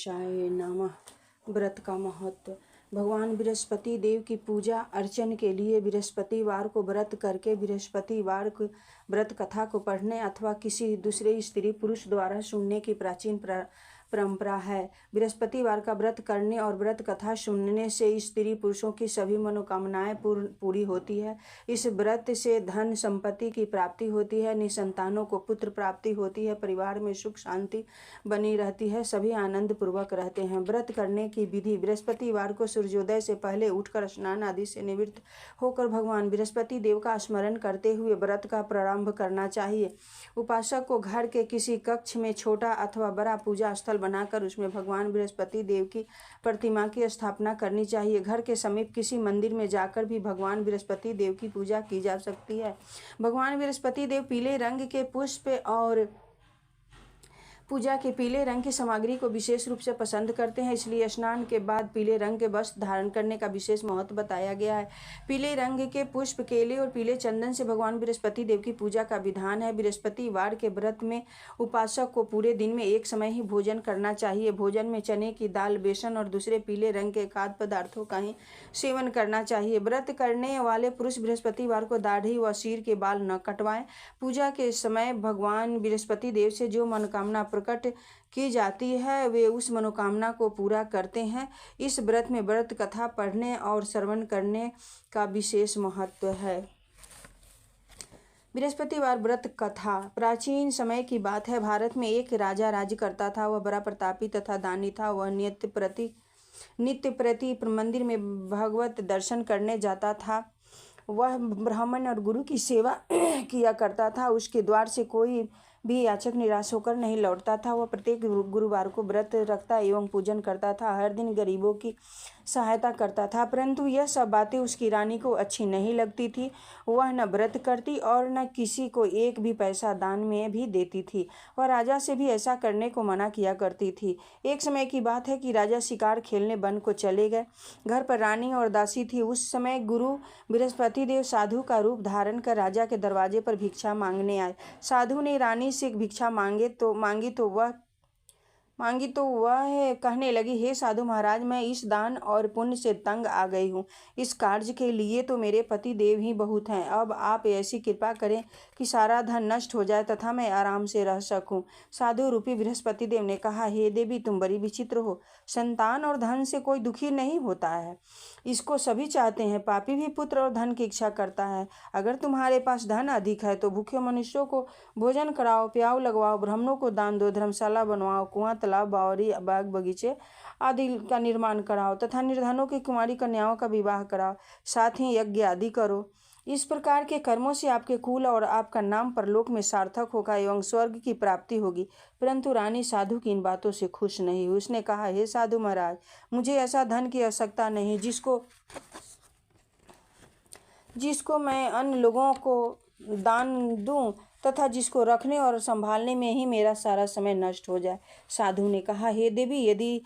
गणेशाय नमः। व्रत का महत्व। भगवान बृहस्पति देव की पूजा अर्चन के लिए बृहस्पतिवार को व्रत करके बृहस्पतिवार को व्रत कथा को पढ़ने अथवा किसी दूसरे स्त्री पुरुष द्वारा सुनने की प्राचीन परंपरा है। बृहस्पतिवार का व्रत करने और व्रत कथा सुनने से स्त्री पुरुषों की सभी मनोकामनाएं पूरी होती है। इस व्रत से धन संपत्ति की प्राप्ति होती है, निसंतानों को पुत्र प्राप्ति होती है, परिवार में सुख शांति बनी रहती है, सभी आनंद पूर्वक रहते हैं। व्रत करने की विधि। बृहस्पतिवार को सूर्योदय से पहले उठकर स्नान आदि से निवृत्त होकर भगवान बृहस्पति देव का स्मरण करते हुए व्रत का प्रारंभ करना चाहिए। उपासक को घर के किसी कक्ष में छोटा अथवा बड़ा पूजा स्थल बनाकर उसमें भगवान बृहस्पति देव की प्रतिमा की स्थापना करनी चाहिए। घर के समीप किसी मंदिर में जाकर भी भगवान बृहस्पति देव की पूजा की जा सकती है। भगवान बृहस्पति देव पीले रंग के पुष्प और पूजा के पीले रंग की सामग्री को विशेष रूप से पसंद करते हैं, इसलिए स्नान के बाद पीले रंग के वस्त्र धारण करने का विशेष महत्व बताया गया है। पीले रंग के पुष्प, केले और पीले चंदन से भगवान बृहस्पति देव की पूजा का विधान है। बृहस्पतिवार के व्रत में उपासक को पूरे दिन में एक समय ही भोजन करना चाहिए। भोजन में चने की दाल, बेसन और दूसरे पीले रंग के खाद्य पदार्थों का ही सेवन करना चाहिए। व्रत करने वाले पुरुष बृहस्पतिवार को दाढ़ी व सिर के बाल न कटवाएं। पूजा के समय भगवान बृहस्पति देव से जो मनोकामना प्रकट की जाती है वे उस मनोकामना को पूरा करते हैं। इस व्रत में व्रत कथा पढ़ने और श्रवण करने का विशेष महत्व है। बृहस्पतिवार व्रत कथा। प्राचीन समय की बात है। भारत में एक राजा राज्य करता था। वह बड़ा प्रतापी तथा दानी था। वह नित्य प्रति मंदिर में भगवत दर्शन करने जाता था। वह ब्राह्मण और गुरु की सेवा किया करता था। उसके द्वार से कोई भी याचक निराश होकर नहीं लौटता था। वह प्रत्येक गुरुवार को व्रत रखता एवं पूजन करता था। हर दिन गरीबों की सहायता करता था, परंतु यह सब बातें उसकी रानी को अच्छी नहीं लगती थी। वह न व्रत करती और न किसी को एक भी पैसा दान में भी देती थी। वह राजा से भी ऐसा करने को मना किया करती थी। एक समय की बात है कि राजा शिकार खेलने वन को चले गए। घर पर रानी और दासी थी। उस समय गुरु बृहस्पति देव साधु का रूप धारण कर राजा के दरवाजे पर भिक्षा मांगने आए। साधु ने रानी से भिक्षा मांगी तो वह कहने लगी, हे साधु महाराज, मैं इस दान और पुण्य से तंग आ गई हूँ। इस कार्य के लिए तो मेरे पति देव ही बहुत हैं। अब आप ऐसी कृपा करें कि सारा धन नष्ट हो जाए तथा मैं आराम से रह सकूं। साधु रूपी बृहस्पति देव ने कहा, हे देवी, तुम बड़ी विचित्र हो। संतान और धन से कोई दुखी नहीं होता है, इसको सभी चाहते हैं। पापी भी पुत्र और धन की इच्छा करता है। अगर तुम्हारे पास धन अधिक है तो भूखे मनुष्यों को भोजन कराओ, प्याऊ लगवाओ, ब्राह्मणों को दान दो, धर्मशाला बनवाओ, कुआं, तालाब, बावड़ी, बाग बगीचे आदि का निर्माण कराओ तथा निर्धनों की कुमारी कन्याओं का विवाह कराओ। साथ ही यज्ञ आदि करो। इस प्रकार के कर्मों से आपके कुल और आपका नाम परलोक में सार्थक होगा एवं स्वर्ग की प्राप्ति होगी। परंतु रानी साधु की इन बातों से खुश नहीं हुई। उसने कहा, हे साधु महाराज, मुझे ऐसा धन की आवश्यकता नहीं जिसको मैं अन्य लोगों को दान दूं तथा जिसको रखने और संभालने में ही मेरा सारा समय नष्ट हो जाए। साधु ने कहा, हे देवी, यदि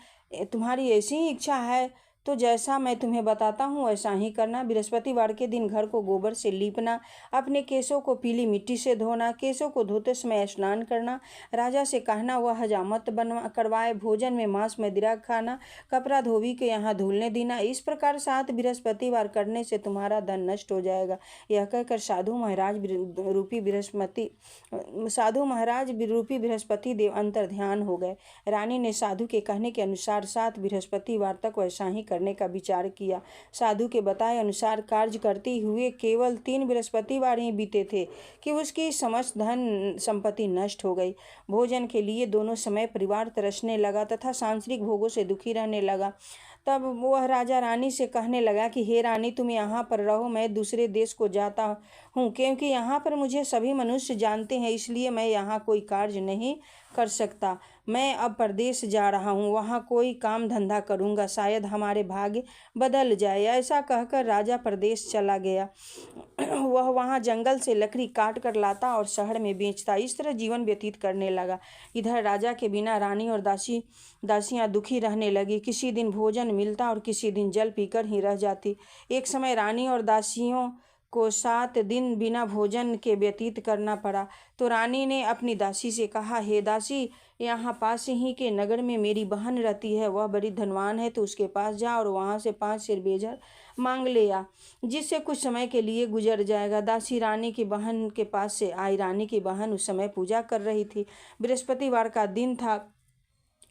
तुम्हारी ऐसी ही इच्छा है तो जैसा मैं तुम्हें बताता हूँ वैसा ही करना। बृहस्पतिवार के दिन घर को गोबर से लीपना, अपने केशों को पीली मिट्टी से धोना, केशों को धोते समय स्नान करना, राजा से कहना वह हजामत करवाए, भोजन में मांस मदिरा खाना, कपड़ा धोबी के यहाँ धुलने देना। इस प्रकार 7 बृहस्पतिवार करने से तुम्हारा धन नष्ट हो जाएगा। यह कहकर साधु महाराज रूपी बृहस्पति देव अंतर ध्यान हो गए। रानी ने साधु के कहने के अनुसार 7 बृहस्पतिवार तक वैसा ही करने का विचार किया। साधु के बताए अनुसार कार्य करते हुए केवल 3 बृहस्पतिवार ही बीते थे कि उसकी समस्त धन संपत्ति नष्ट हो गई। भोजन के लिए दोनों समय परिवार तरसने लगा तथा सांसारिक भोगों से दुखी रहने लगा। तब वह राजा रानी से कहने लगा कि हे रानी, तुम यहाँ पर रहो, मैं दूसरे देश को जाता हूँ, क्योंकि यहाँ पर मुझे सभी मनुष्य जानते हैं, इसलिए मैं यहाँ कोई कार्य नहीं कर सकता। मैं अब परदेश जा रहा हूँ, वहाँ कोई काम धंधा करूँगा, शायद हमारे भाग्य बदल जाए। ऐसा कहकर राजा परदेश चला गया। वह वहाँ जंगल से लकड़ी काट कर लाता और शहर में बेचता। इस तरह जीवन व्यतीत करने लगा। इधर राजा के बिना रानी और दासियाँ दुखी रहने लगी। किसी दिन भोजन मिलता और किसी दिन जल पीकर ही रह जाती। एक समय रानी और दासियों को 7 दिन बिना भोजन के व्यतीत करना पड़ा। तो रानी ने अपनी दासी से कहा, हे दासी, यहाँ पास ही के नगर में मेरी बहन रहती है, वह बड़ी धनवान है, तो उसके पास जा और वहाँ से 5 सेर बेजर मांग ले आ, जिससे कुछ समय के लिए गुजर जाएगा। दासी रानी की बहन के पास से आई। रानी की बहन उस समय पूजा कर रही थी। बृहस्पतिवार का दिन था।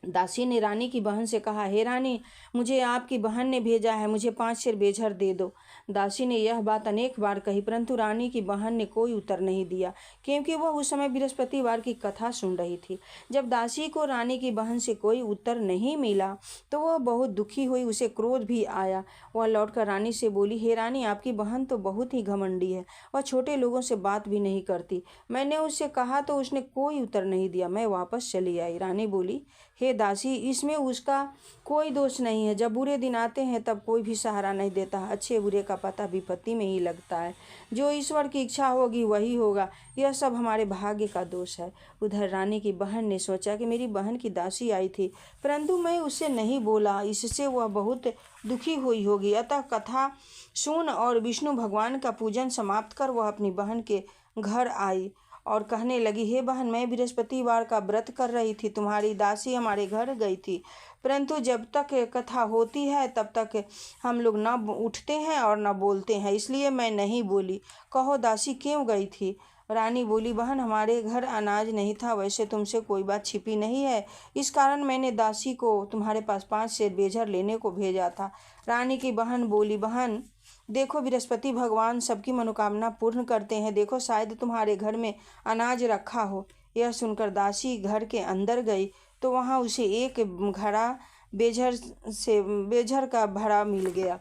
दासी ने रानी की बहन से कहा, हे रानी, मुझे आपकी बहन ने भेजा है, मुझे 5 सेर बेजर दे दो। दासी ने यह बात अनेक बार कही, परंतु रानी की बहन ने कोई उत्तर नहीं दिया, क्योंकि वह उस समय बृहस्पतिवार की कथा सुन रही थी। जब दासी को रानी की बहन से कोई उत्तर नहीं मिला तो वह बहुत दुखी हुई, उसे क्रोध भी आया। वह लौटकर रानी से बोली, हे रानी, आपकी बहन तो बहुत ही घमंडी है, वह छोटे लोगों से बात भी नहीं करती। मैंने उससे कहा तो उसने कोई उत्तर नहीं दिया, मैं वापस चली आई। रानी बोली, हे दासी, इसमें उसका कोई दोष नहीं है। जब बुरे दिन आते हैं तब कोई भी सहारा नहीं देता। अच्छे बुरे का पता विपत्ति में ही लगता है। जो ईश्वर की इच्छा होगी वही होगा। यह सब हमारे भाग्य का दोष है। उधर रानी की बहन ने सोचा कि मेरी बहन की दासी आई थी, परंतु मैं उससे नहीं बोला, इससे वह बहुत दुखी हुई होगी। अतः कथा सुन और विष्णु भगवान का पूजन समाप्त कर वह अपनी बहन के घर आई और कहने लगी, हे बहन, मैं बृहस्पतिवार का व्रत कर रही थी, तुम्हारी दासी हमारे घर गई थी, परंतु जब तक कथा होती है तब तक हम लोग न उठते हैं और न बोलते हैं, इसलिए मैं नहीं बोली। कहो दासी, क्यों गई थी? रानी बोली, बहन, हमारे घर अनाज नहीं था, वैसे तुमसे कोई बात छिपी नहीं है, इस कारण मैंने दासी को तुम्हारे पास 5 सेर बेजर लेने को भेजा था। रानी की बहन बोली, बहन देखो, बृहस्पति भगवान सबकी मनोकामना पूर्ण करते हैं, देखो शायद तुम्हारे घर में अनाज रखा हो। यह सुनकर दासी घर के अंदर गई तो वहाँ उसे एक घड़ा बेजर का भरा मिल गया।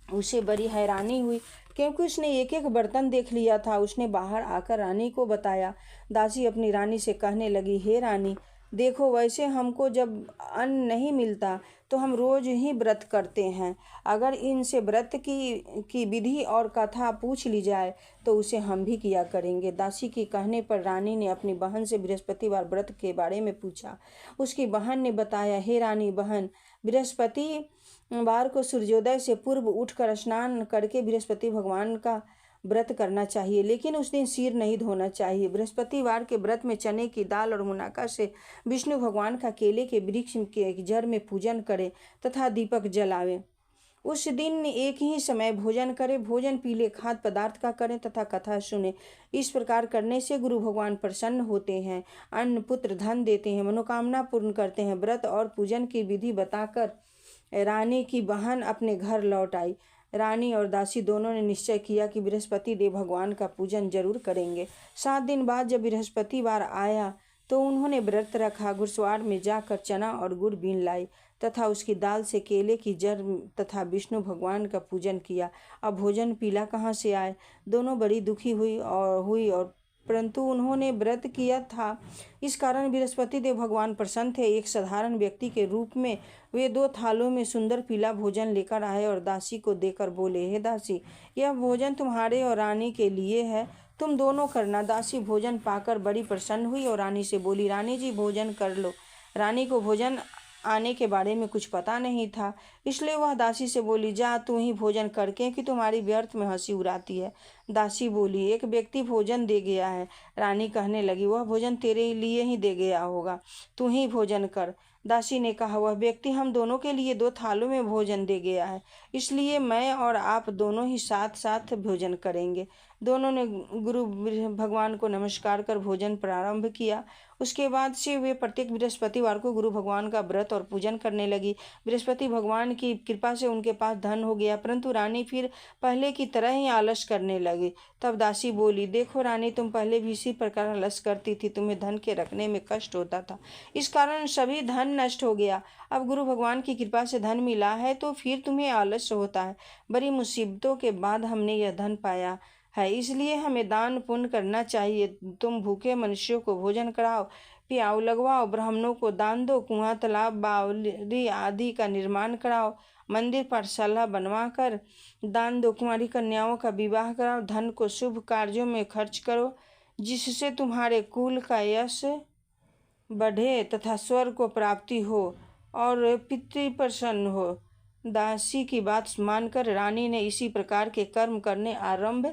उसे बड़ी हैरानी हुई, क्योंकि उसने एक एक बर्तन देख लिया था। उसने बाहर आकर रानी को बताया। दासी अपनी रानी से कहने लगी, हे रानी, देखो, वैसे हमको जब अन्न नहीं मिलता तो हम रोज ही व्रत करते हैं। अगर इनसे व्रत की विधि और कथा पूछ ली जाए तो उसे हम भी किया करेंगे। दासी के कहने पर रानी ने अपनी बहन से बृहस्पतिवार व्रत के बारे में पूछा। उसकी बहन ने बताया, हे रानी बहन, बृहस्पतिवार को सूर्योदय से पूर्व उठकर स्नान करके बृहस्पति भगवान का व्रत करना चाहिए, लेकिन उस दिन सिर नहीं धोना चाहिए। बृहस्पतिवार के व्रत में चने की दाल और मुनक्का से विष्णु भगवान का केले के वृक्ष के जड़ में पूजन करें तथा दीपक जलावें। उस दिन एक ही समय भोजन करें, भोजन पीले खाद्य पदार्थ का करें तथा कथा सुने। इस प्रकार करने से गुरु भगवान प्रसन्न होते हैं, अन्न पुत्र धन देते हैं, मनोकामना पूर्ण करते हैं। व्रत और पूजन की विधि बताकर रानी की बहन अपने घर लौट आई। रानी और दासी दोनों ने निश्चय किया कि बृहस्पति देव भगवान का पूजन जरूर करेंगे। 7 दिन बाद जब बृहस्पतिवार आया तो उन्होंने व्रत रखा। घुड़सवार में जाकर चना और गुड़ बीन लाई तथा उसकी दाल से केले की जड़ तथा विष्णु भगवान का पूजन किया। अब भोजन पीला कहाँ से आए? दोनों बड़ी दुखी हुई और परंतु उन्होंने व्रत किया था, इस कारण बृहस्पति देव भगवान प्रसन्न थे। एक साधारण व्यक्ति के रूप में वे 2 थालों में सुंदर पीला भोजन लेकर आए और दासी को देकर बोले, हे दासी, यह भोजन तुम्हारे और रानी के लिए है, तुम दोनों करना। दासी भोजन पाकर बड़ी प्रसन्न हुई और रानी से बोली, रानी जी, भोजन कर लो। रानी को भोजन आने के बारे में कुछ पता नहीं था, इसलिए वह दासी से बोली, जा तू ही भोजन कर, क्योंकि तुम्हारी व्यर्थ में हंसी उड़ाती है। दासी बोली, एक व्यक्ति भोजन दे गया है। रानी कहने लगी, वह भोजन तेरे लिए ही दे गया होगा, तू ही भोजन कर। दासी ने कहा, वह व्यक्ति हम दोनों के लिए 2 थालों में भोजन दे गया है, इसलिए मैं और आप दोनों ही साथ साथ भोजन करेंगे। दोनों ने गुरु भगवान को नमस्कार कर भोजन प्रारंभ किया। उसके बाद से वे प्रत्येक बृहस्पतिवार को गुरु भगवान का व्रत और पूजन करने लगी। बृहस्पति भगवान की कृपा से उनके पास धन हो गया, परंतु रानी फिर पहले की तरह ही आलस करने लगी। तब दासी बोली, देखो रानी, तुम पहले भी इसी प्रकार आलस करती थी, तुम्हें धन के रखने में कष्ट होता था, इस कारण सभी धन नष्ट हो गया। अब गुरु भगवान की कृपा से धन मिला है तो फिर तुम्हें आलस्य होता है। बड़ी मुसीबतों के बाद हमने यह धन पाया है, इसलिए हमें दान पुण्य करना चाहिए। तुम भूखे मनुष्यों को भोजन कराओ, प्याऊ लगवाओ, ब्राह्मणों को दान दो, कुआं तालाब बावली आदि का निर्माण कराओ, मंदिर पाठशाला बनवा कर दान दो, कुंवारी कन्याओं का विवाह कराओ, धन को शुभ कार्यों में खर्च करो, जिससे तुम्हारे कुल का यश बढ़े तथा स्वर्ग को प्राप्ति हो और पितृ प्रसन्न हो। दासी की बात मानकर रानी ने इसी प्रकार के कर्म करने आरंभ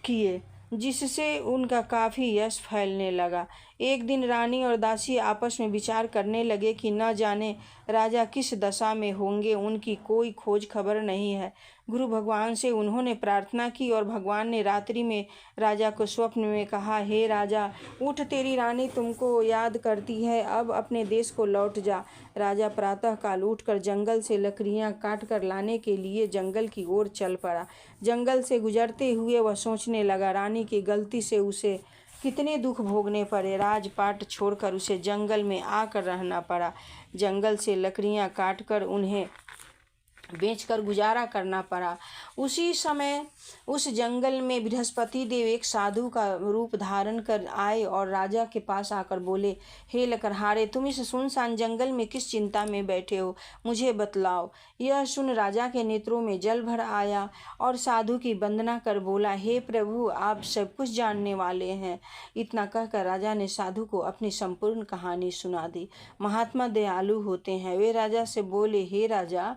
किए, जिससे उनका काफ़ी यश फैलने लगा। एक दिन रानी और दासी आपस में विचार करने लगे कि न जाने राजा किस दशा में होंगे, उनकी कोई खोज खबर नहीं है। गुरु भगवान से उन्होंने प्रार्थना की और भगवान ने रात्रि में राजा को स्वप्न में कहा, हे राजा, उठ, तेरी रानी तुमको याद करती है, अब अपने देश को लौट जा। राजा प्रातःकाल उठकर जंगल से लकड़ियां काट कर लाने के लिए जंगल की ओर चल पड़ा। जंगल से गुजरते हुए वह सोचने लगा, रानी की गलती से उसे कितने दुख भोगने पड़े। राजपाट छोड़कर उसे जंगल में आकर रहना पड़ा। जंगल से लकड़ियां काटकर उन्हें बेचकर गुजारा करना पड़ा। उसी समय उस जंगल में बृहस्पति देव एक साधु का रूप धारण कर आए और राजा के पास आकर बोले, हे लकड़हारे, तुम इस सुनसान जंगल में किस चिंता में बैठे हो, मुझे बतलाओ। यह सुन राजा के नेत्रों में जल भर आया और साधु की वंदना कर बोला, हे प्रभु, आप सब कुछ जानने वाले हैं। इतना कहकर राजा ने साधु को अपनी संपूर्ण कहानी सुना दी। महात्मा दयालु होते हैं। वे राजा से बोले, हे राजा,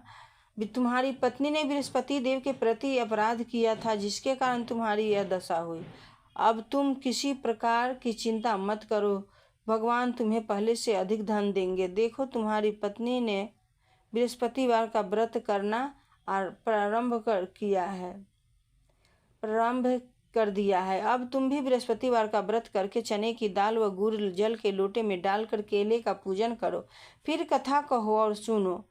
तुम्हारी पत्नी ने बृहस्पति देव के प्रति अपराध किया था, जिसके कारण तुम्हारी यह दशा हुई। अब तुम किसी प्रकार की चिंता मत करो, भगवान तुम्हें पहले से अधिक धन देंगे। देखो, तुम्हारी पत्नी ने बृहस्पतिवार का व्रत करना प्रारंभ कर दिया है। अब तुम भी बृहस्पतिवार का व्रत करके चने की दाल व गुड़ जल के लोटे में डालकर केले का पूजन करो। फिर कथा कहो और सुनो।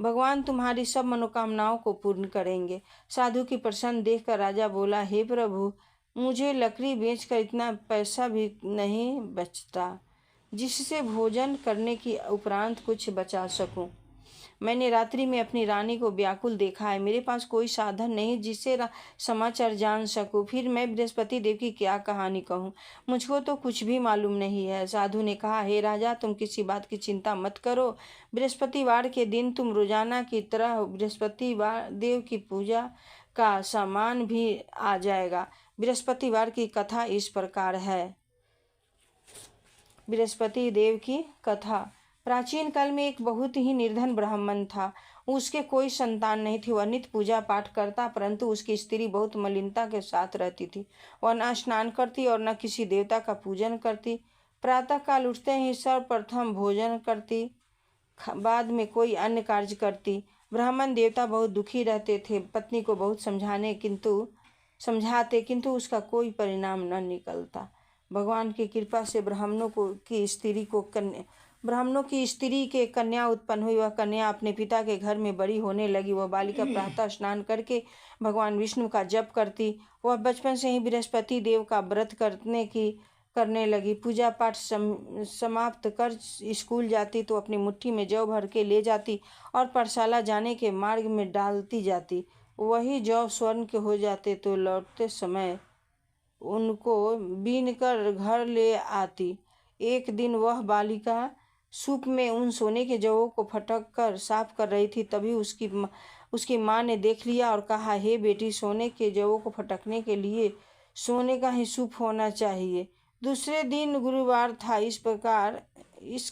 भगवान तुम्हारी सब मनोकामनाओं को पूर्ण करेंगे। साधु की प्रसन्न देखकर राजा बोला, हे प्रभु, मुझे लकड़ी बेचकर इतना पैसा भी नहीं बचता जिससे भोजन करने की उपरांत कुछ बचा सकूं। मैंने रात्रि में अपनी रानी को व्याकुल देखा है। मेरे पास कोई साधन नहीं जिससे समाचार जान सकूं। फिर मैं बृहस्पति देव की क्या कहानी कहूँ, मुझको तो कुछ भी मालूम नहीं है। साधु ने कहा, हे राजा, तुम किसी बात की चिंता मत करो। बृहस्पतिवार के दिन तुम रोजाना की तरह बृहस्पतिवार देव की पूजा का सामान भी आ जाएगा। बृहस्पतिवार की कथा इस प्रकार है। बृहस्पति देव की कथा। प्राचीन काल में एक बहुत ही निर्धन ब्राह्मण था। उसके कोई संतान नहीं थी। वह नित्य पूजा पाठ करता, परंतु उसकी स्त्री बहुत मलिनता के साथ रहती थी। वह न स्नान करती और न किसी देवता का पूजन करती। प्रातःकाल उठते ही सर्वप्रथम भोजन करती, बाद में कोई अन्य कार्य करती। ब्राह्मण देवता बहुत दुखी रहते थे। पत्नी को बहुत समझाते किंतु उसका कोई परिणाम न निकलता। भगवान की कृपा से ब्राह्मणों की स्त्री के कन्या उत्पन्न हुई। वह कन्या अपने पिता के घर में बड़ी होने लगी। वह बालिका प्रातः स्नान करके भगवान विष्णु का जप करती। वह बचपन से ही बृहस्पति देव का व्रत करने लगी। पूजा पाठ समाप्त कर स्कूल जाती तो अपनी मुट्ठी में जौ भर के ले जाती और पाठशाला जाने के मार्ग में डालती जाती। वही जौ स्वर्ण के हो जाते तो लौटते समय उनको बीनकर घर ले आती। एक दिन वह बालिका सूप में उन सोने के जवों को फटक कर साफ कर रही थी। तभी उसकी माँ ने देख लिया और कहा, हे बेटी, सोने के जवों को फटकने के लिए सोने का ही सूप होना चाहिए। दूसरे दिन गुरुवार था। इस प्रकार इस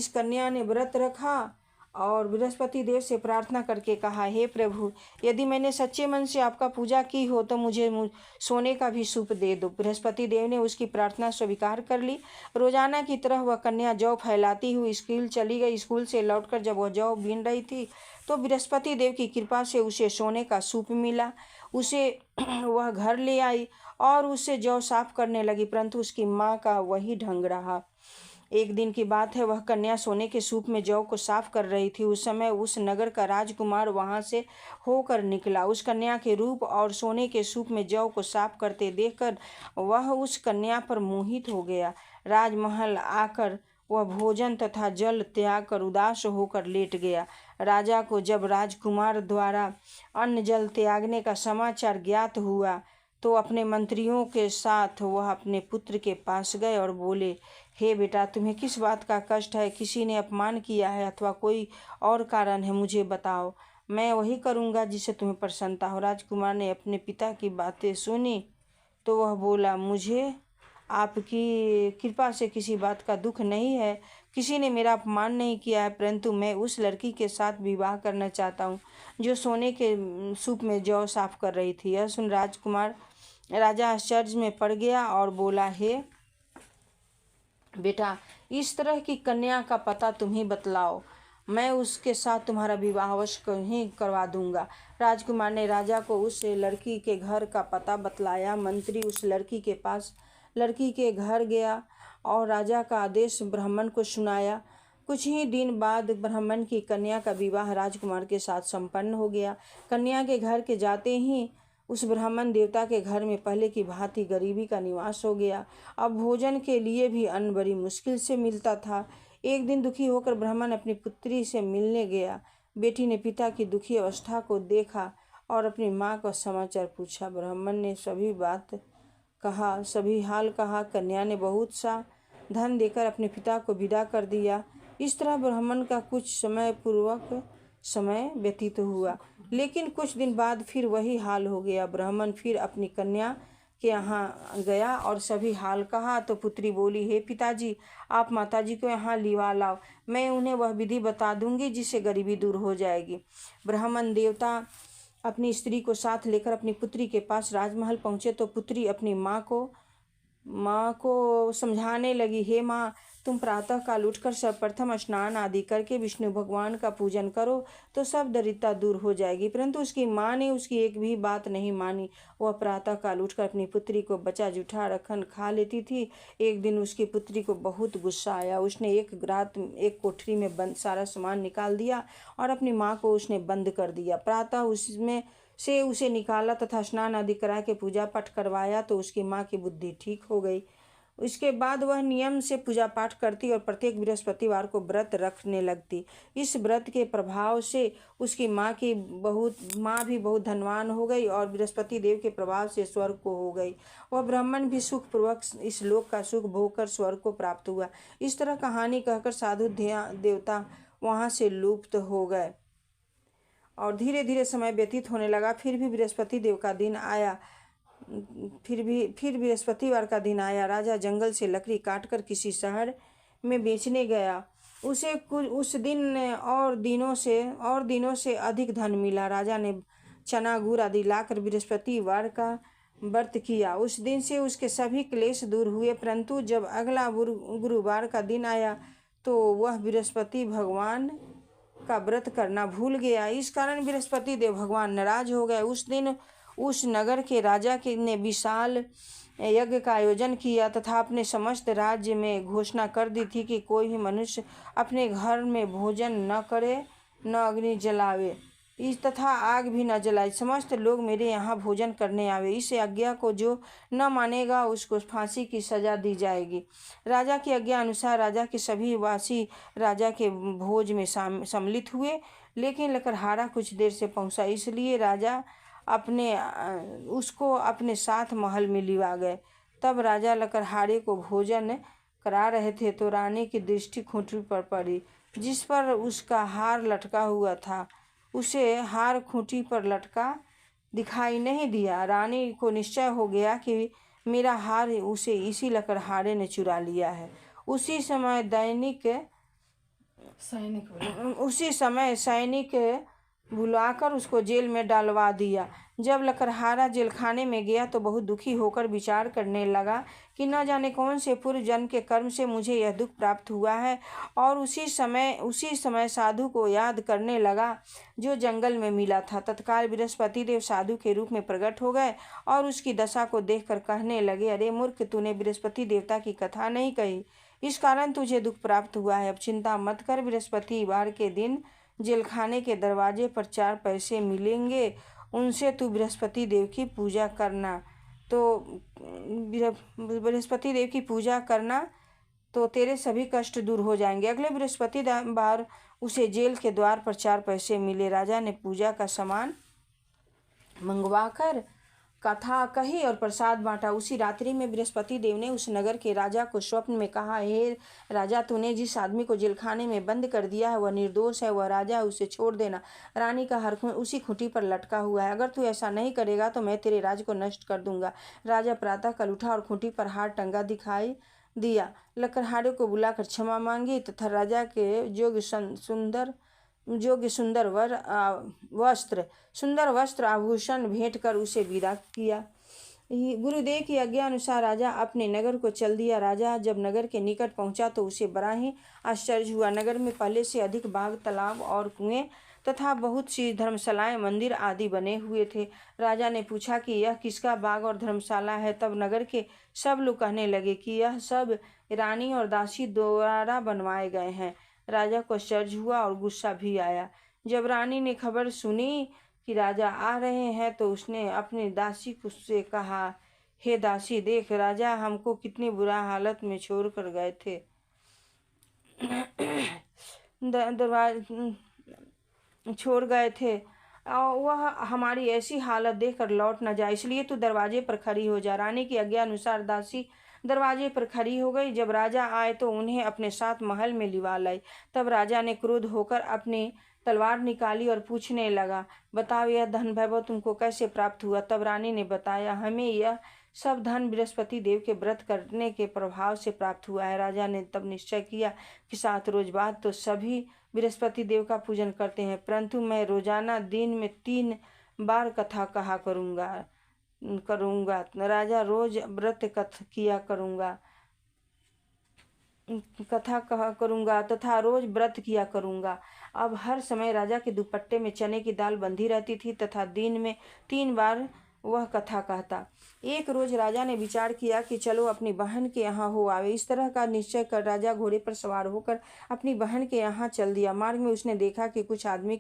कन्या ने व्रत रखा और बृहस्पति देव से प्रार्थना करके कहा, हे प्रभु, यदि मैंने सच्चे मन से आपका पूजा की हो तो मुझे सोने का भी सूप दे दो। बृहस्पति देव ने उसकी प्रार्थना स्वीकार कर ली। रोजाना की तरह वह कन्या जौ फैलाती हुई स्कूल चली गई। स्कूल से लौटकर जब वह जौ बीन रही थी तो बृहस्पति देव की कृपा से उसे सोने का सूप मिला। उसे वह घर ले आई और उससे जौ साफ करने लगी, परंतु उसकी माँ का वही ढंग रहा। एक दिन की बात है, वह कन्या सोने के सूप में जौ को साफ कर रही थी। उस समय उस नगर का राजकुमार वहां से होकर निकला। उस कन्या के रूप और सोने के सूप में जौ को साफ करते देखकर वह उस कन्या पर मोहित हो गया। राजमहल आकर वह भोजन तथा जल त्याग कर उदास होकर लेट गया। राजा को जब राजकुमार द्वारा अन्न जल त्यागने का समाचार ज्ञात हुआ तो अपने मंत्रियों के साथ वह अपने पुत्र के पास गए और बोले, हे बेटा, तुम्हें किस बात का कष्ट है? किसी ने अपमान किया है अथवा कोई और कारण है? मुझे बताओ, मैं वही करूँगा जिससे तुम्हें प्रसन्नता हो। राजकुमार ने अपने पिता की बातें सुनी तो वह बोला, मुझे आपकी कृपा से किसी बात का दुख नहीं है, किसी ने मेरा अपमान नहीं किया है, परंतु मैं उस लड़की के साथ विवाह करना चाहता हूँ जो सोने के सूप में जौ साफ कर रही थी। यह सुन राजा आश्चर्य में पड़ गया और बोला, हे बेटा, इस तरह की कन्या का पता तुम ही बतलाओ, मैं उसके साथ तुम्हारा विवाह अवश्य ही करवा दूंगा। राजकुमार ने राजा को उस लड़की के घर का पता बतलाया। मंत्री उस लड़की के घर गया और राजा का आदेश ब्राह्मण को सुनाया। कुछ ही दिन बाद ब्राह्मण की कन्या का विवाह राजकुमार के साथ संपन्न हो गया। कन्या के घर के जाते ही उस ब्राह्मण देवता के घर में पहले की भांति गरीबी का निवास हो गया। अब भोजन के लिए भी अन्न बड़ी मुश्किल से मिलता था। एक दिन दुखी होकर ब्राह्मण अपनी पुत्री से मिलने गया। बेटी ने पिता की दुखी अवस्था को देखा और अपनी माँ का समाचार पूछा। ब्राह्मण ने सभी हाल कहा। कन्या ने बहुत सा धन देकर अपने पिता को विदा कर दिया। इस तरह ब्राह्मण का कुछ समय व्यतीत हुआ, लेकिन कुछ दिन बाद फिर वही हाल हो गया। ब्राह्मण फिर अपनी कन्या के यहाँ गया और सभी हाल कहा तो पुत्री बोली, हे पिताजी, आप माताजी को यहाँ लिवा लाओ, मैं उन्हें वह विधि बता दूंगी जिससे गरीबी दूर हो जाएगी। ब्राह्मण देवता अपनी स्त्री को साथ लेकर अपनी पुत्री के पास राजमहल पहुँचे तो पुत्री अपनी माँ को समझाने लगी, हे माँ, तुम प्रातः काल उठकर सर्वप्रथम स्नान आदि करके विष्णु भगवान का पूजन करो तो सब दरिद्रता दूर हो जाएगी। परंतु उसकी माँ ने उसकी एक भी बात नहीं मानी। वह प्रातः काल उठकर अपनी पुत्री को बचा जूठा रखन खा लेती थी। एक दिन उसकी पुत्री को बहुत गुस्सा आया। उसने एक रात एक कोठरी में बंद सारा सामान निकाल दिया और अपनी माँ को उसने बंद कर दिया। प्रातः उसमें से उसे निकाला तथा स्नान आदि करा के पूजा पाठ करवाया तो उसकी माँ की बुद्धि ठीक हो गई। इसके बाद वह नियम से पूजा पाठ करती और प्रत्येक बृहस्पतिवार को व्रत रखने लगती। इस व्रत के प्रभाव से उसकी माँ भी बहुत धनवान हो गई और बृहस्पति देव के प्रभाव से स्वर्ग को हो गई। वह ब्राह्मण भी सुखपूर्वक इस लोक का सुख भोग कर स्वर्ग को प्राप्त हुआ। इस तरह कहानी कहकर साधु देवता वहाँ से लुप्त हो गए और धीरे धीरे समय व्यतीत होने लगा। फिर बृहस्पतिवार का दिन आया। राजा जंगल से लकड़ी काटकर किसी शहर में बेचने गया। उसे उस दिन और दिनों से अधिक धन मिला। राजा ने चना गुड़ आदि लाकर बृहस्पतिवार का व्रत किया। उस दिन से उसके सभी क्लेश दूर हुए। परंतु जब अगला गुरुवार का दिन आया तो वह बृहस्पति भगवान का व्रत करना भूल गया। इस कारण बृहस्पति देव भगवान नाराज हो गए। उस दिन उस नगर के राजा ने विशाल यज्ञ का आयोजन किया तथा अपने समस्त राज्य में घोषणा कर दी थी कि कोई भी मनुष्य अपने घर में भोजन न करे, न अग्नि जलावे तथा आग भी न जलाए। समस्त लोग मेरे यहाँ भोजन करने आवे। इस आज्ञा को जो न मानेगा उसको फांसी की सजा दी जाएगी। राजा की आज्ञा अनुसार राजा के सभी वासी राजा के भोज में सम्मिलित हुए, लेकिन लकड़हारा कुछ देर से पहुँचा, इसलिए राजा उसको अपने साथ महल में लिवा गए। तब राजा लकड़हारे को भोजन करा रहे थे तो रानी की दृष्टि खूंटी पर पड़ी जिस पर उसका हार लटका हुआ था। उसे हार खूंटी पर लटका दिखाई नहीं दिया। रानी को निश्चय हो गया कि मेरा हार उसे इसी लकड़हारे ने चुरा लिया है। उसी समय सैनिक बुलाकर उसको जेल में डालवा दिया। जब लकड़हारा जेल खाने में गया तो बहुत दुखी होकर विचार करने लगा कि न जाने कौन से पूर्व जन्म के कर्म से मुझे यह दुख प्राप्त हुआ है। और उसी समय साधु को याद करने लगा जो जंगल में मिला था। तत्काल बृहस्पति देव साधु के रूप में प्रकट हो गए और उसकी दशा को देखकर कहने लगे, अरे मूर्ख, तूने बृहस्पति देवता की कथा नहीं कही, इस कारण तुझे दुख प्राप्त हुआ है। अब चिंता मत कर, बृहस्पतिवार के दिन जेलखाने के दरवाजे पर 4 पैसे मिलेंगे, उनसे तू बृहस्पति देव की पूजा करना। तो बृहस्पति देव की पूजा करना तो तेरे सभी कष्ट दूर हो जाएंगे। अगले बृहस्पतिवार उसे जेल के द्वार पर 4 पैसे मिले। राजा ने पूजा का सामान मंगवाकर कथा कही और प्रसाद बांटा। उसी रात्रि में बृहस्पति देव ने उस नगर के राजा को स्वप्न में कहा, हे राजा, तूने जिस आदमी को जेलखाने में बंद कर दिया है वह निर्दोष है, वह राजा, उसे छोड़ देना। रानी का हार उसी खूंटी पर लटका हुआ है। अगर तू ऐसा नहीं करेगा तो मैं तेरे राज को नष्ट कर दूंगा। राजा प्रातः काल उठा और खूंटी पर हार टंगा दिखाई दिया। लकड़हारे को बुलाकर क्षमा मांगी तथा राजा के योग्य सुंदर वस्त्र आभूषण भेंट कर उसे विदा किया। गुरुदेव की आज्ञा अनुसार राजा अपने नगर को चल दिया। राजा जब नगर के निकट पहुंचा तो उसे बड़ा ही आश्चर्य हुआ। नगर में पहले से अधिक बाग, तालाब और कुएं तथा बहुत सी धर्मशालाएं, मंदिर आदि बने हुए थे। राजा ने पूछा कि यह किसका बाग और धर्मशाला है। तब नगर के सब लोग कहने लगे कि यह सब रानी और दासी द्वारा बनवाए गए हैं। राजा को आश्चर्य हुआ और गुस्सा भी आया। जब रानी ने खबर सुनी कि राजा आ रहे हैं तो उसने अपनी दासी से कहा, हे दासी, देख, राजा हमको कितनी बुरा हालत में छोड़ कर गए थे। छोड़ गए थे और वह हमारी ऐसी हालत देखकर लौट न जाए, इसलिए तू दरवाजे पर खड़ी हो जा। रानी की आज्ञा अनुसार दासी दरवाजे पर खड़ी हो गई। जब राजा आए तो उन्हें अपने साथ महल में लिवा लाई। तब राजा ने क्रोध होकर अपनी तलवार निकाली और पूछने लगा, बताओ, यह धन वैभव तुमको कैसे प्राप्त हुआ। तब रानी ने बताया, हमें यह सब धन बृहस्पति देव के व्रत करने के प्रभाव से प्राप्त हुआ है। राजा ने तब निश्चय किया कि 7 रोज बाद तो सभी बृहस्पति देव का पूजन करते हैं, परंतु मैं रोजाना दिन में 3 बार कथा कहा करूँगा। राजा रोज व्रत किया करूँगा तथा रोज व्रत किया करूँगा। अब हर समय राजा के दुपट्टे में चने की दाल बंधी रहती थी तथा दिन में 3 बार वह कथा कहता। एक रोज राजा ने विचार किया कि चलो अपनी बहन के यहाँ हो आवे। इस तरह का निश्चय कर राजा घोड़े पर सवार होकर अपनी बहन के यहाँ चल दिया। मार्ग में उसने देखा कि कुछ आदमी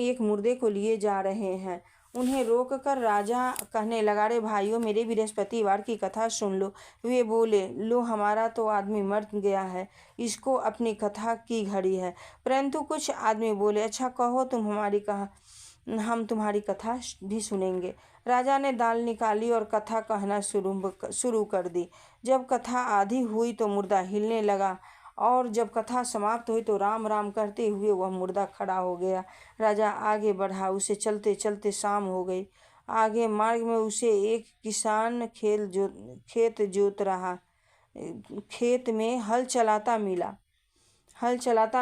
एक मुर्दे को लिए जा रहे हैं। उन्हें रोककर राजा कहने लगा, रे भाइयों, मेरे बृहस्पतिवार की कथा सुन लो। वे बोले, लो, हमारा तो आदमी मर गया है, इसको अपनी कथा की घड़ी है। परंतु कुछ आदमी बोले, अच्छा कहो, हम तुम्हारी कथा भी सुनेंगे। राजा ने दाल निकाली और कथा कहना शुरू कर दी। जब कथा आधी हुई तो मुर्दा हिलने लगा और जब कथा समाप्त हुई तो राम राम करते हुए वह मुर्दा खड़ा हो गया। राजा आगे बढ़ा। उसे चलते चलते शाम हो गई। आगे मार्ग में उसे एक किसान खेत जोत रहा, खेत में हल चलाता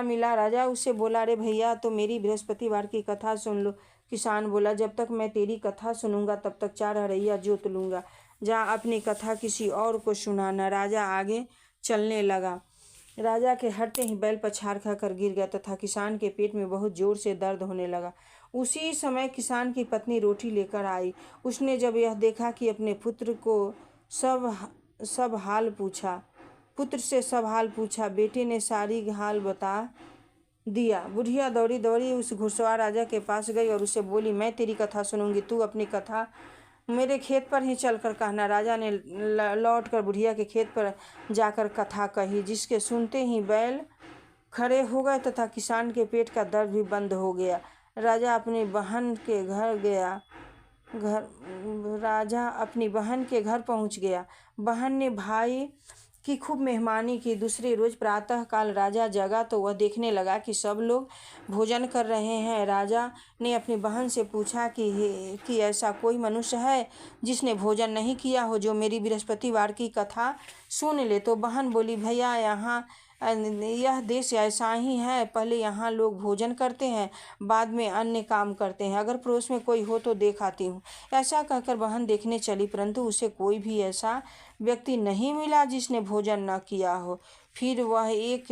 मिला। राजा उसे बोला, रे भैया, तो मेरी बृहस्पतिवार की कथा सुन लो। किसान बोला, जब तक मैं तेरी कथा सुनूंगा तब तक 4 हरैया जोत लूंगा। जा अपनी कथा किसी और को सुनाना। राजा आगे चलने लगा। राजा के हटते ही बैल पछाड़ खाकर गिर गया तथा किसान के पेट में बहुत जोर से दर्द होने लगा। उसी समय किसान की पत्नी रोटी लेकर आई। उसने जब यह देखा कि अपने पुत्र से सब हाल पूछा। बेटे ने सारी हाल बता दिया। बुढ़िया दौड़ी दौड़ी उस घुड़सवार राजा के पास गई और उसे बोली, मैं तेरी कथा सुनूंगी, तू अपनी कथा मेरे खेत पर ही चलकर कहना। राजा ने लौटकर बुढ़िया के खेत पर जाकर कथा कही, जिसके सुनते ही बैल खड़े हो गए तथा किसान के पेट का दर्द भी बंद हो गया। राजा अपनी बहन के घर पहुंच गया। बहन ने भाई की खूब मेहमानी की। दूसरे रोज प्रातः काल राजा जगा तो वह देखने लगा कि सब लोग भोजन कर रहे हैं। राजा ने अपनी बहन से पूछा कि ऐसा कोई मनुष्य है जिसने भोजन नहीं किया हो, जो मेरी बृहस्पतिवार की कथा सुन ले। तो बहन बोली, भैया, यह देश ऐसा ही है, पहले यहाँ लोग भोजन करते हैं, बाद में अन्य काम करते हैं। अगर पड़ोस में कोई हो तो देख आती हूँ। ऐसा कहकर बहन देखने चली, परंतु उसे कोई भी ऐसा व्यक्ति नहीं मिला जिसने भोजन न किया हो। फिर वह एक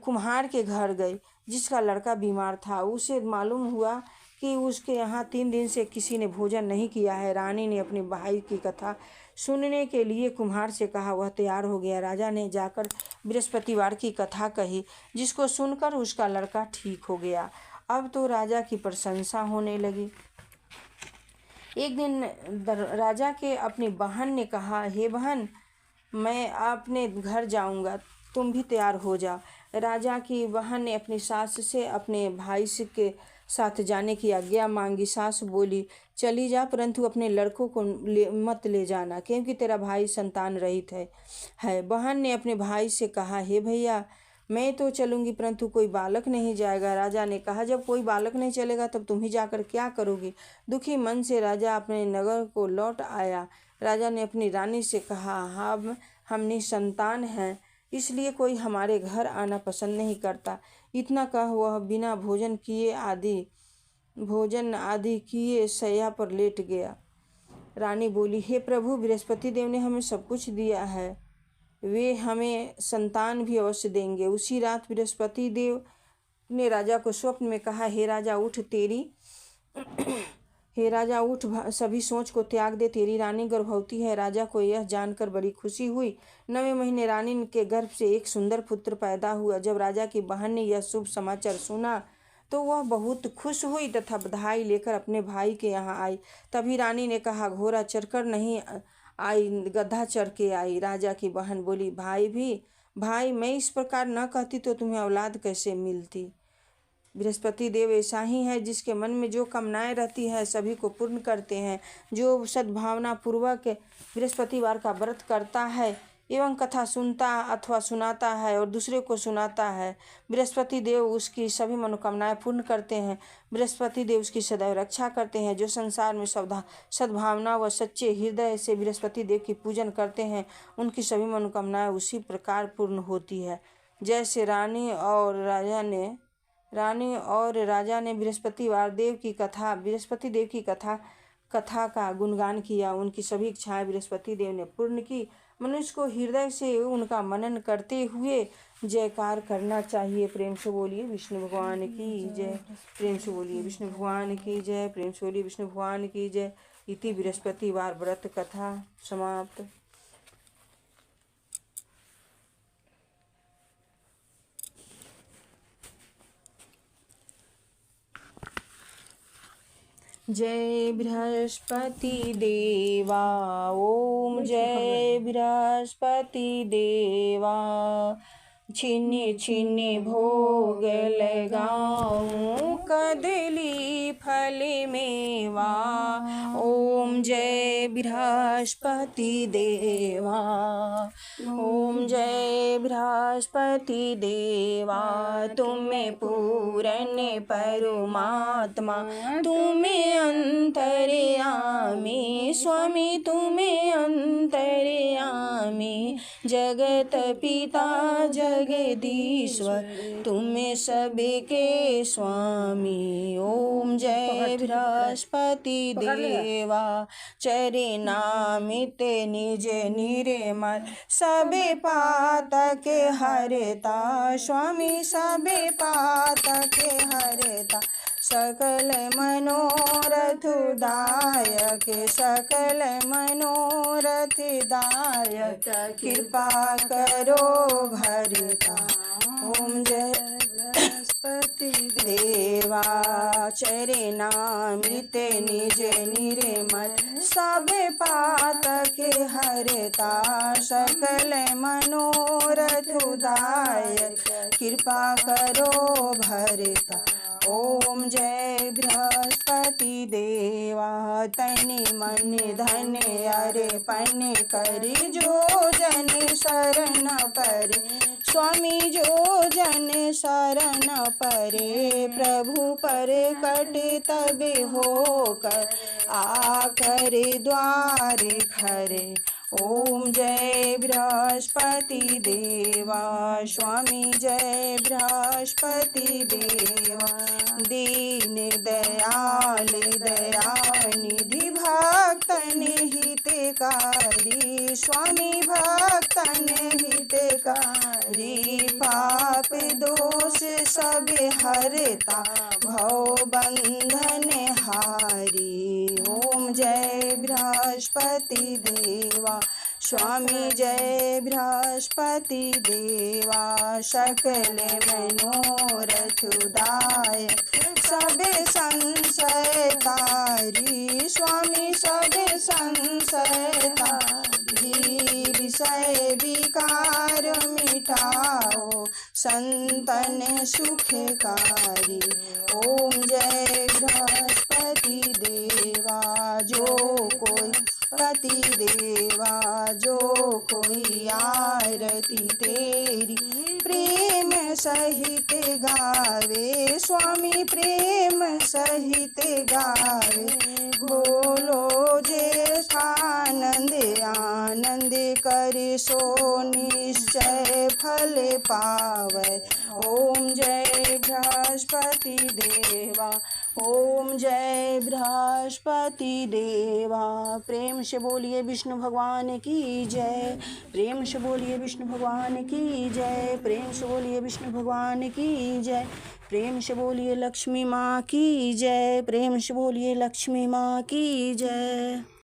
कुम्हार के घर गई जिसका लड़का बीमार था। उसे मालूम हुआ कि उसके यहाँ 3 दिन से किसी ने भोजन नहीं किया है। रानी ने अपने भाई की कथा सुनने के लिए कुम्हार से कहा। वह तैयार हो गया। राजा ने जाकर बृहस्पतिवार की कथा कही, जिसको सुनकर उसका लड़का ठीक हो गया। अब तो राजा की प्रशंसा होने लगी। एक दिन राजा के अपनी बहन ने कहा, हे बहन, मैं अपने घर जाऊंगा, तुम भी तैयार हो जाओ। राजा की बहन ने अपनी सास से अपने भाई के साथ जाने की आज्ञा मांगी। सास बोली, चली जा, परंतु अपने लड़कों को मत ले जाना, क्योंकि तेरा भाई संतान रहित है। बहन ने अपने भाई से कहा, हे भैया, मैं तो चलूंगी, परंतु कोई बालक नहीं जाएगा। राजा ने कहा, जब कोई बालक नहीं चलेगा तब तुम ही जाकर क्या करोगी। दुखी मन से राजा अपने नगर को लौट आया। राजा ने अपनी रानी से कहा, हम निसंतान हैं, इसलिए कोई हमारे घर आना पसंद नहीं करता। इतना कह वह बिना भोजन आदि किए शैया पर लेट गया। रानी बोली, हे प्रभु, बृहस्पति देव ने हमें सब कुछ दिया है, वे हमें संतान भी अवश्य देंगे। उसी रात बृहस्पति देव ने राजा को स्वप्न में कहा, हे राजा उठ, सभी सोच को त्याग दे, तेरी रानी गर्भवती है। राजा को यह जानकर बड़ी खुशी हुई। 9वें महीने रानी के गर्भ से एक सुंदर पुत्र पैदा हुआ। जब राजा की बहन ने यह शुभ समाचार सुना तो वह बहुत खुश हुई तथा बधाई लेकर अपने भाई के यहाँ आई। तभी रानी ने कहा, घोड़ा चढ़कर नहीं आई, गधा चढ़ के आई। राजा की बहन बोली, भाई मैं इस प्रकार न कहती तो तुम्हें औलाद कैसे मिलती। बृहस्पति देव ऐसा ही है, जिसके मन में जो कामनाएं रहती है सभी को पूर्ण करते हैं। जो सद्भावना पूर्वक बृहस्पतिवार का व्रत करता है एवं कथा सुनता अथवा सुनाता है और दूसरे को सुनाता है, बृहस्पति देव उसकी सभी मनोकामनाएं पूर्ण करते हैं। बृहस्पति देव उसकी सदैव रक्षा करते हैं। जो संसार में सद्भावना व सच्चे हृदय से बृहस्पति देव की पूजन करते हैं, उनकी सभी मनोकामनाएं उसी प्रकार पूर्ण होती है। जैसे रानी और राजा ने बृहस्पति देव की कथा का गुणगान किया। उनकी सभी इच्छाएं बृहस्पति देव ने पूर्ण की। मनुष्य को हृदय से उनका मनन करते हुए जयकार करना चाहिए। प्रेम से बोलिए विष्णु भगवान की जय। प्रेम से बोलिए विष्णु भगवान की जय। प्रेम से बोलिए विष्णु भगवान की जय। इति बृहस्पतिवार व्रत कथा समाप्त। जय बृहस्पति देवा, ओम जय बृहस्पति देवा। छिन्नी छिन्नी भोग लगाऊं, कदली फल मेवा। ओम जय बृहस्पति देवा, ओम जय बृहस्पति देवा। तुम्हें पूर्ण परमात्मा, तुम्हें अंतर्यामी स्वामी, तुम्हें अंतर्यामी। जगत पिता जगदीश्वर, तुम्हें सबके स्वामी। ओम जय बृहस्पति देवा। चरे नामित निज निर्मल, सबे पातक हरता स्वामी, सबे पातक हरता। सकल मनोरथ दायक, सकल मनोरथ दायक। कृपा करो भरता। ओम जय बृहस्पति देवा। चरे नामित निज निर्मल, सब पातक हरता। सकल मनोरथ दायक, कृपा करो भरता। ओम जय बृहस्पति देवा। तन मन धन अर्पण करि, जो जन शरण परे स्वामी, जो जन शरण परे। प्रभु पर कट तब होकर, आकर द्वार खरे। ओम जय बृहस्पति देवा। स्वामी जय बृहस्पति देवा। दीन दयाल दयानिधि, भक्तन हितकारी स्वामी, भक्तन हितकारी। पाप दोष सब हरता, भव बंधन हारी। ओम जय बृहस्पति देवा। स्वामी जय बृहस्पति देवा। सकल मनोरथ दायक, सबे संशय तारी स्वामी, सबे संशय तारी। विषय विकार मिटाओ, संतन सुखकारी। ओम जय बृहस्पति देवा। जो कोई पति देवा, जो कोई आरती तेरी प्रेम सहित गावे, स्वामी प्रेम सहित गावे। बोलो ज्येष्ठानंद आनंद कर सो निश्चय फल पावै। ओम जय बृहस्पति देवा, ओम जय बृहस्पति देवा। प्रेम से बोलिए विष्णु भगवान की जय, प्रेम से बोलिए विष्णु भगवान की जय, प्रेम से बोलिए विष्णु भगवान की जय, प्रेम से बोलिए लक्ष्मी माँ की जय, प्रेम से बोलिए लक्ष्मी माँ की जय।